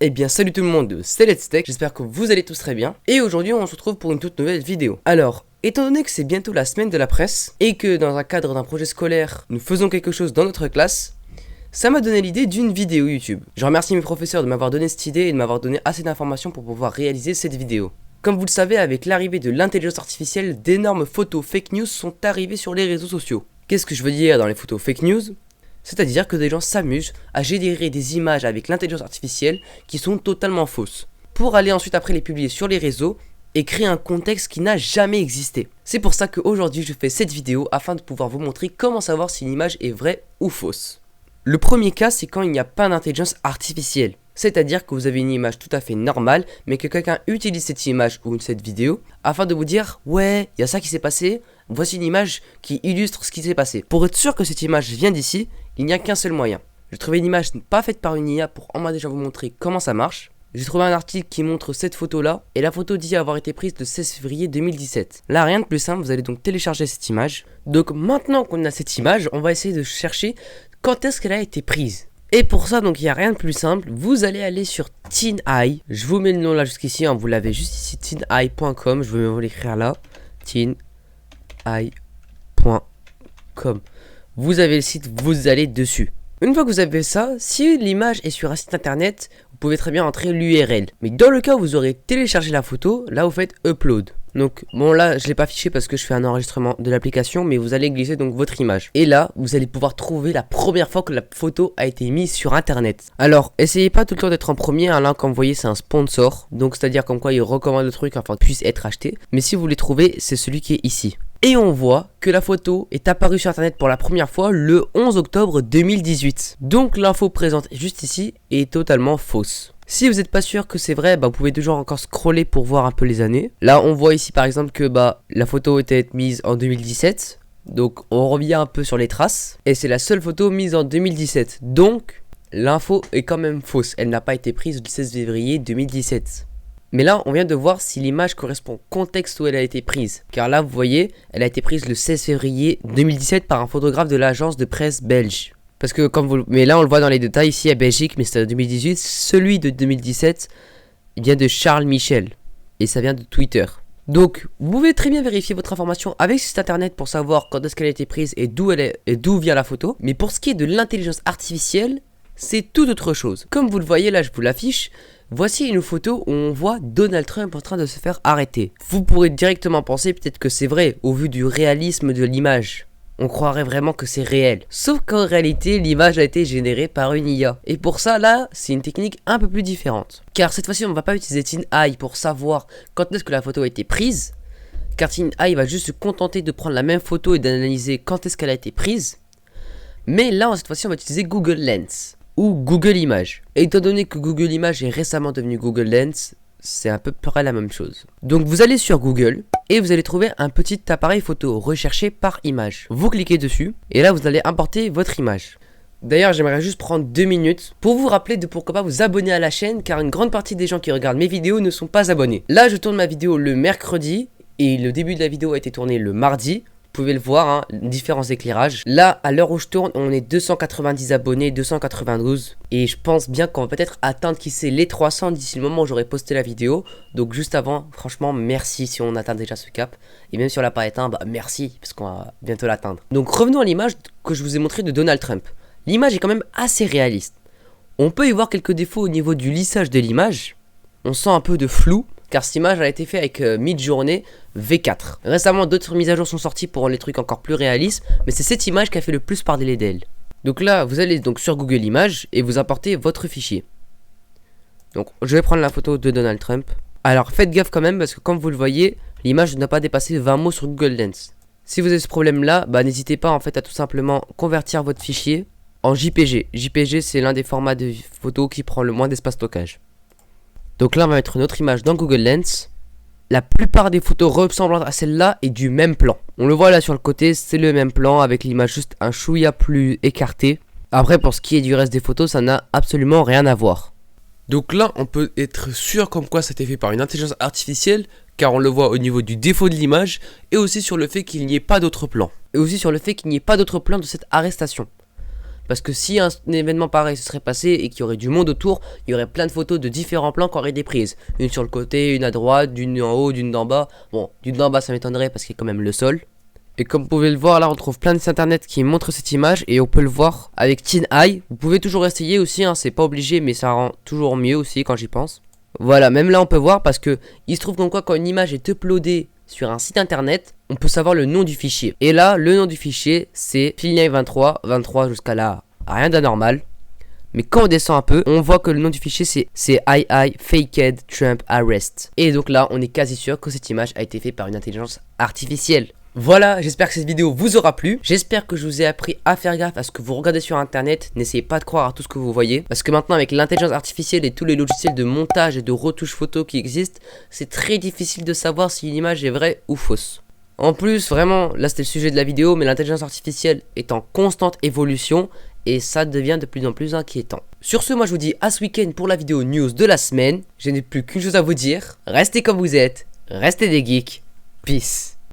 Eh bien salut tout le monde, c'est Let's Tech, j'espère que vous allez tous très bien. Et aujourd'hui on se retrouve pour une toute nouvelle vidéo. Alors, étant donné que c'est bientôt la semaine de la presse, et que dans un cadre d'un projet scolaire, nous faisons quelque chose dans notre classe, ça m'a donné l'idée d'une vidéo YouTube. Je remercie mes professeurs de m'avoir donné cette idée et de m'avoir donné assez d'informations pour pouvoir réaliser cette vidéo. Comme vous le savez, avec l'arrivée de l'intelligence artificielle, d'énormes photos fake news sont arrivées sur les réseaux sociaux. Qu'est-ce que je veux dire dans les photos fake news ? C'est-à-dire que des gens s'amusent à générer des images avec l'intelligence artificielle qui sont totalement fausses, pour aller ensuite après les publier sur les réseaux et créer un contexte qui n'a jamais existé. C'est pour ça qu'aujourd'hui je fais cette vidéo afin de pouvoir vous montrer comment savoir si une image est vraie ou fausse. Le premier cas, c'est quand il n'y a pas d'intelligence artificielle. C'est-à-dire que vous avez une image tout à fait normale, mais que quelqu'un utilise cette image ou cette vidéo afin de vous dire « Ouais, il y a ça qui s'est passé, voici une image qui illustre ce qui s'est passé. » Pour être sûr que cette image vient d'ici, il n'y a qu'un seul moyen. J'ai trouvé une image pas faite par une IA pour déjà vous montrer comment ça marche. J'ai trouvé un article qui montre cette photo-là, et la photo dit avoir été prise le 16 février 2017. Là, rien de plus simple, vous allez donc télécharger cette image. Donc maintenant qu'on a cette image, on va essayer de chercher quand est-ce qu'elle a été prise. Et pour ça, donc il n'y a rien de plus simple, vous allez aller sur TinEye. Je vous mets le nom là jusqu'ici, vous l'avez juste ici, tineye.com, je vais vous l'écrire là, tineye.com. Vous avez le site, vous allez dessus. Une fois que vous avez ça, si l'image est sur un site internet, vous pouvez très bien entrer l'URL. Mais dans le cas où vous aurez téléchargé la photo, là vous faites upload. Donc bon là je l'ai pas affiché parce que je fais un enregistrement de l'application, mais vous allez glisser donc votre image. Et là vous allez pouvoir trouver la première fois que la photo a été mise sur internet. Alors essayez pas tout le temps d'être en premier, là comme vous voyez c'est un sponsor. Donc c'est à dire comme quoi il recommande le truc afin qu'il puisse être acheté. Mais si vous voulez trouver, c'est celui qui est ici. Et on voit que la photo est apparue sur internet pour la première fois le 11 octobre 2018. Donc l'info présente juste ici est totalement fausse. Si vous n'êtes pas sûr que c'est vrai, vous pouvez toujours encore scroller pour voir un peu les années. Là on voit ici par exemple que la photo était mise en 2017. Donc on revient un peu sur les traces. Et c'est la seule photo mise en 2017. Donc l'info est quand même fausse. Elle n'a pas été prise le 16 février 2017. Mais là, on vient de voir si l'image correspond au contexte où elle a été prise. Car là, vous voyez, elle a été prise le 16 février 2017 par un photographe de l'agence de presse belge. Parce que mais là, on le voit dans les détails ici à Belgique, mais c'est en 2018. Celui de 2017, il vient de Charles Michel. Et ça vient de Twitter. Donc, vous pouvez très bien vérifier votre information avec ce site internet pour savoir quand est-ce qu'elle a été prise et d'où vient la photo. Mais pour ce qui est de l'intelligence artificielle, c'est tout autre chose. Comme vous le voyez, là, je vous l'affiche. Voici une photo où on voit Donald Trump en train de se faire arrêter. Vous pourrez directement penser peut-être que c'est vrai au vu du réalisme de l'image. On croirait vraiment que c'est réel. Sauf qu'en réalité, l'image a été générée par une IA. Et pour ça, là, c'est une technique un peu plus différente. Car cette fois-ci, on ne va pas utiliser TinEye pour savoir quand est-ce que la photo a été prise. Car TinEye va juste se contenter de prendre la même photo et d'analyser quand est-ce qu'elle a été prise. Mais là, cette fois-ci, on va utiliser Google Lens. Ou Google Images. Et étant donné que Google Images est récemment devenu Google Lens, c'est à peu près la même chose. Donc vous allez sur Google et vous allez trouver un petit appareil photo recherché par image. Vous cliquez dessus et là vous allez importer votre image. D'ailleurs j'aimerais juste prendre 2 minutes pour vous rappeler de pourquoi pas vous abonner à la chaîne, car une grande partie des gens qui regardent mes vidéos ne sont pas abonnés. Là je tourne ma vidéo le mercredi et le début de la vidéo a été tourné le mardi. Vous pouvez le voir, différents éclairages. Là, à l'heure où je tourne, on est 290 abonnés, 292. Et je pense bien qu'on va peut-être atteindre, qui sait, les 300 d'ici le moment où j'aurai posté la vidéo. Donc juste avant, franchement, merci si on atteint déjà ce cap. Et même si on l'a pas atteint, merci, parce qu'on va bientôt l'atteindre. Donc revenons à l'image que je vous ai montrée de Donald Trump. L'image est quand même assez réaliste. On peut y voir quelques défauts au niveau du lissage de l'image. On sent un peu de flou. Car cette image a été faite avec Midjourney V4. Récemment, d'autres mises à jour sont sorties pour rendre les trucs encore plus réalistes, mais c'est cette image qui a fait le plus parler d'elle. Donc là, vous allez donc sur Google Images et vous importez votre fichier. Donc, je vais prendre la photo de Donald Trump. Alors, faites gaffe quand même parce que comme vous le voyez, l'image ne doit pas dépasser 20 mots sur Google Lens. Si vous avez ce problème-là, n'hésitez pas en fait à tout simplement convertir votre fichier en JPG. JPG, c'est l'un des formats de photos qui prend le moins d'espace stockage. Donc là on va mettre une autre image dans Google Lens. La plupart des photos ressemblantes à celle-là est du même plan. On le voit là sur le côté, c'est le même plan avec l'image juste un chouïa plus écartée. Après pour ce qui est du reste des photos, ça n'a absolument rien à voir. Donc là on peut être sûr comme quoi ça a été fait par une intelligence artificielle, car on le voit au niveau du défaut de l'image et aussi sur le fait qu'il n'y ait pas d'autre plan. Et aussi sur le fait qu'il n'y ait pas d'autre plan de cette arrestation. Parce que si un événement pareil se serait passé et qu'il y aurait du monde autour, il y aurait plein de photos de différents plans qui auraient été prises. Une sur le côté, une à droite, d'une en haut, d'une d'en bas. Bon, d'une d'en bas ça m'étonnerait parce qu'il y a quand même le sol. Et comme vous pouvez le voir là, on trouve plein de sites internet qui montrent cette image et on peut le voir avec TinEye. Vous pouvez toujours essayer aussi, hein, c'est pas obligé mais ça rend toujours mieux aussi quand j'y pense. Voilà, même là on peut voir parce que il se trouve comme quoi quand une image est uploadée sur un site internet, on peut savoir le nom du fichier. Et là, le nom du fichier c'est Philney23, 23 jusqu'à là, rien d'anormal. Mais quand on descend un peu, on voit que le nom du fichier c'est II Faked Trump Arrest. Et donc là, on est quasi sûr que cette image a été faite par une intelligence artificielle. Voilà, j'espère que cette vidéo vous aura plu. J'espère que je vous ai appris à faire gaffe à ce que vous regardez sur internet. N'essayez pas de croire à tout ce que vous voyez. Parce que maintenant avec l'intelligence artificielle et tous les logiciels de montage et de retouche photo qui existent, c'est très difficile de savoir si une image est vraie ou fausse. En plus, vraiment, là c'était le sujet de la vidéo, mais l'intelligence artificielle est en constante évolution et ça devient de plus en plus inquiétant. Sur ce, moi je vous dis à ce week-end pour la vidéo news de la semaine. Je n'ai plus qu'une chose à vous dire. Restez comme vous êtes, restez des geeks. Peace.